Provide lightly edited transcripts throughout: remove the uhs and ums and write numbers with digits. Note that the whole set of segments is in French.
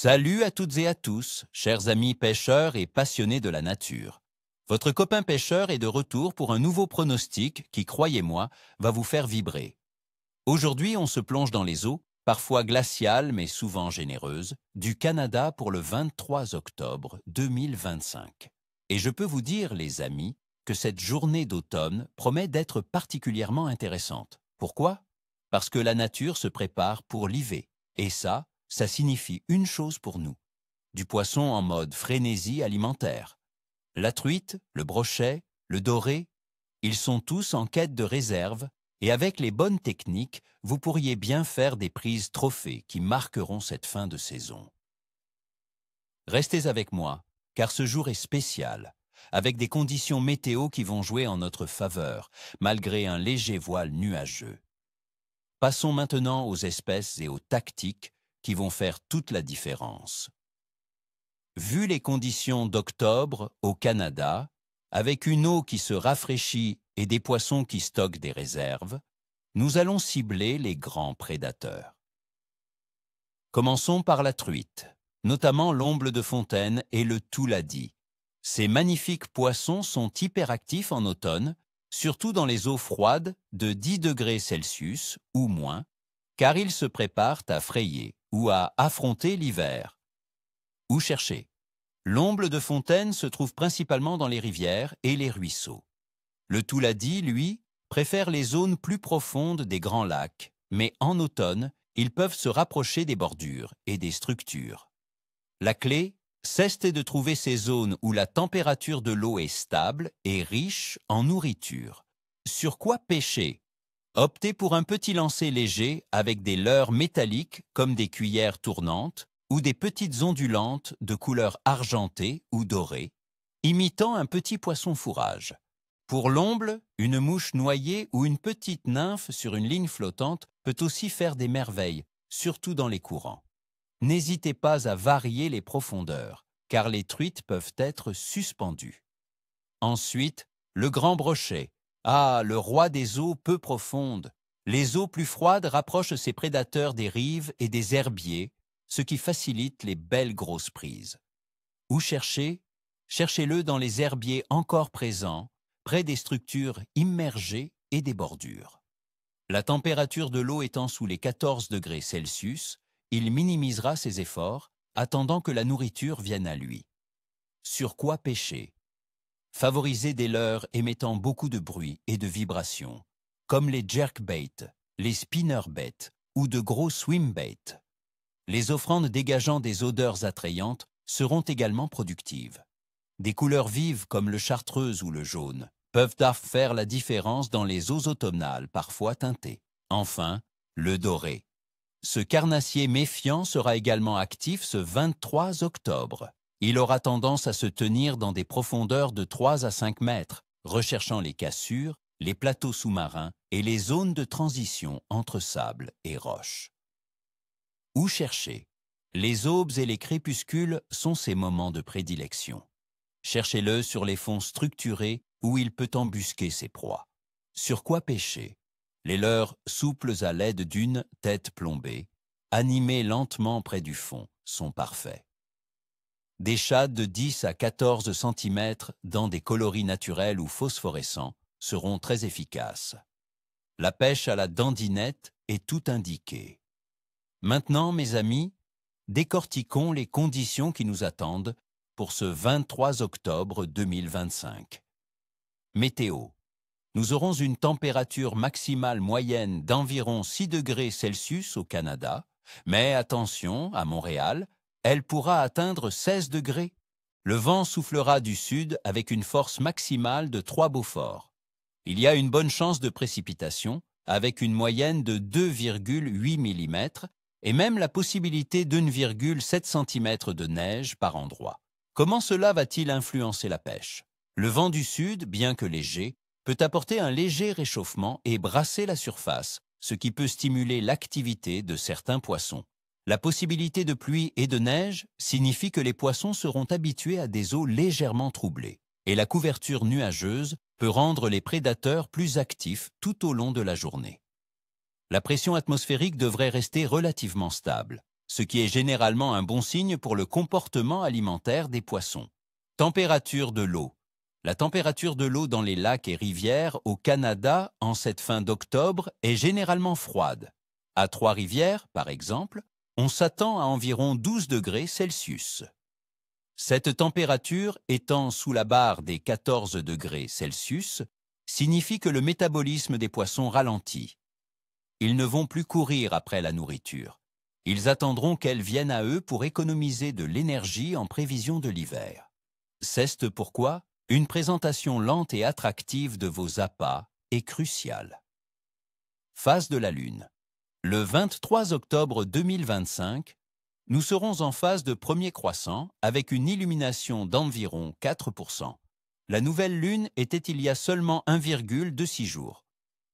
Salut à toutes et à tous, chers amis pêcheurs et passionnés de la nature. Votre copain pêcheur est de retour pour un nouveau pronostic qui, croyez-moi, va vous faire vibrer. Aujourd'hui, on se plonge dans les eaux, parfois glaciales mais souvent généreuses, du Canada pour le 23 octobre 2025. Et je peux vous dire, les amis, que cette journée d'automne promet d'être particulièrement intéressante. Pourquoi? Parce que la nature se prépare pour l'hiver. Et ça signifie une chose pour nous. Du poisson en mode frénésie alimentaire. La truite, le brochet, le doré, ils sont tous en quête de réserve et avec les bonnes techniques, vous pourriez bien faire des prises trophées qui marqueront cette fin de saison. Restez avec moi, car ce jour est spécial, avec des conditions météo qui vont jouer en notre faveur, malgré un léger voile nuageux. Passons maintenant aux espèces et aux tactiques qui vont faire toute la différence. Vu les conditions d'octobre au Canada, avec une eau qui se rafraîchit et des poissons qui stockent des réserves, nous allons cibler les grands prédateurs. Commençons par la truite, notamment l'omble de fontaine et le touladi. Ces magnifiques poissons sont hyperactifs en automne, surtout dans les eaux froides de 10 degrés Celsius ou moins, car ils se préparent à frayer ou à affronter l'hiver. Où chercher? L'omble de fontaine se trouve principalement dans les rivières et les ruisseaux. Le touladi, lui, préfère les zones plus profondes des grands lacs, mais en automne, ils peuvent se rapprocher des bordures et des structures. La clé, c'est de trouver ces zones où la température de l'eau est stable et riche en nourriture. Sur quoi pêcher? Optez pour un petit lancer léger avec des leurres métalliques comme des cuillères tournantes ou des petites ondulantes de couleur argentée ou dorée, imitant un petit poisson fourrage. Pour l'omble, une mouche noyée ou une petite nymphe sur une ligne flottante peut aussi faire des merveilles, surtout dans les courants. N'hésitez pas à varier les profondeurs, car les truites peuvent être suspendues. Ensuite, le grand brochet. Ah, le roi des eaux peu profondes. Les eaux plus froides rapprochent ces prédateurs des rives et des herbiers, ce qui facilite les belles grosses prises. Où chercher? Cherchez-le dans les herbiers encore présents, près des structures immergées et des bordures. La température de l'eau étant sous les 14 degrés Celsius, il minimisera ses efforts, attendant que la nourriture vienne à lui. Sur quoi pêcher? Favorisez des leurres émettant beaucoup de bruit et de vibrations, comme les jerkbaits, les spinnerbaits ou de gros swimbaits. Les offrandes dégageant des odeurs attrayantes seront également productives. Des couleurs vives comme le chartreuse ou le jaune peuvent faire la différence dans les eaux automnales parfois teintées. Enfin, le doré. Ce carnassier méfiant sera également actif ce 23 octobre. Il aura tendance à se tenir dans des profondeurs de 3 à 5 mètres, recherchant les cassures, les plateaux sous-marins et les zones de transition entre sable et roches. Où chercher? Les aubes et les crépuscules sont ses moments de prédilection. Cherchez-le sur les fonds structurés où il peut embusquer ses proies. Sur quoi pêcher? Les leurres souples à l'aide d'une tête plombée, animées lentement près du fond, sont parfaits. Des shades de 10 à 14 cm dans des coloris naturels ou phosphorescents seront très efficaces. La pêche à la dandinette est tout indiquée. Maintenant, mes amis, décortiquons les conditions qui nous attendent pour ce 23 octobre 2025. Météo. Nous aurons une température maximale moyenne d'environ 6 degrés Celsius au Canada, mais attention, à Montréal, elle pourra atteindre 16 degrés. Le vent soufflera du sud avec une force maximale de 3 Beaufort. Il y a une bonne chance de précipitation, avec une moyenne de 2,8 mm et même la possibilité d'1,7 cm de neige par endroit. Comment cela va-t-il influencer la pêche? Le vent du sud, bien que léger, peut apporter un léger réchauffement et brasser la surface, ce qui peut stimuler l'activité de certains poissons. La possibilité de pluie et de neige signifie que les poissons seront habitués à des eaux légèrement troublées, et la couverture nuageuse peut rendre les prédateurs plus actifs tout au long de la journée. La pression atmosphérique devrait rester relativement stable, ce qui est généralement un bon signe pour le comportement alimentaire des poissons. Température de l'eau. La température de l'eau dans les lacs et rivières au Canada en cette fin d'octobre est généralement froide. À Trois-Rivières, par exemple, on s'attend à environ 12 degrés Celsius. Cette température étant sous la barre des 14 degrés Celsius signifie que le métabolisme des poissons ralentit. Ils ne vont plus courir après la nourriture. Ils attendront qu'elle vienne à eux pour économiser de l'énergie en prévision de l'hiver. C'est pourquoi une présentation lente et attractive de vos appâts est cruciale. Phase de la Lune. Le 23 octobre 2025, nous serons en phase de premier croissant avec une illumination d'environ 4%. La nouvelle Lune était il y a seulement 1,6 de 6 jours.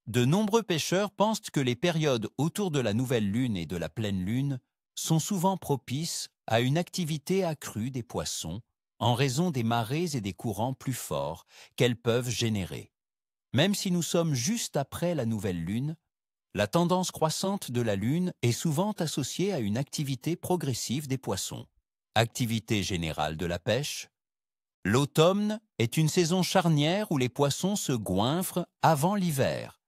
De nombreux pêcheurs pensent que les périodes autour de la nouvelle Lune et de la pleine Lune sont souvent propices à une activité accrue des poissons en raison des marées et des courants plus forts qu'elles peuvent générer. Même si nous sommes juste après la nouvelle Lune, la tendance croissante de la Lune est souvent associée à une activité progressive des poissons. Activité générale de la pêche. L'automne est une saison charnière où les poissons se goinfrent avant l'hiver.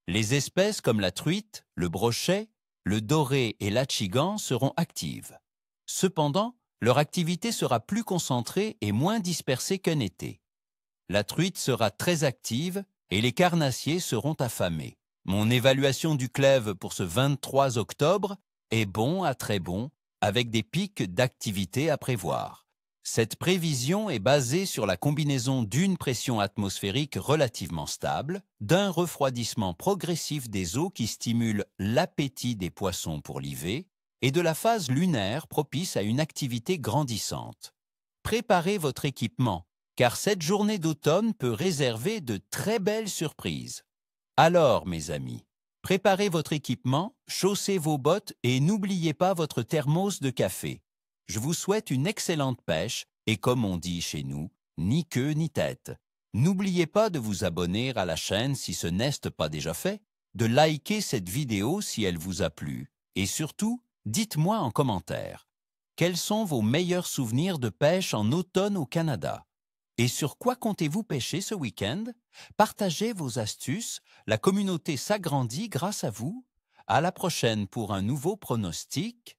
Les espèces comme la truite, le brochet, le doré et l'achigan seront actives. Cependant, leur activité sera plus concentrée et moins dispersée qu'un été. La truite sera très active et les carnassiers seront affamés. Mon évaluation du clève pour ce 23 octobre est bon à très bon, avec des pics d'activité à prévoir. Cette prévision est basée sur la combinaison d'une pression atmosphérique relativement stable, d'un refroidissement progressif des eaux qui stimule l'appétit des poissons pour l'IV et de la phase lunaire propice à une activité grandissante. Préparez votre équipement, car cette journée d'automne peut réserver de très belles surprises. Alors, mes amis, préparez votre équipement, chaussez vos bottes et n'oubliez pas votre thermos de café. Je vous souhaite une excellente pêche et comme on dit chez nous, ni queue ni tête. N'oubliez pas de vous abonner à la chaîne si ce n'est pas déjà fait, de liker cette vidéo si elle vous a plu et surtout, dites-moi en commentaire, quels sont vos meilleurs souvenirs de pêche en automne au Canada? Et sur quoi comptez-vous pêcher ce week-end? Partagez vos astuces, la communauté s'agrandit grâce à vous. À la prochaine pour un nouveau pronostic.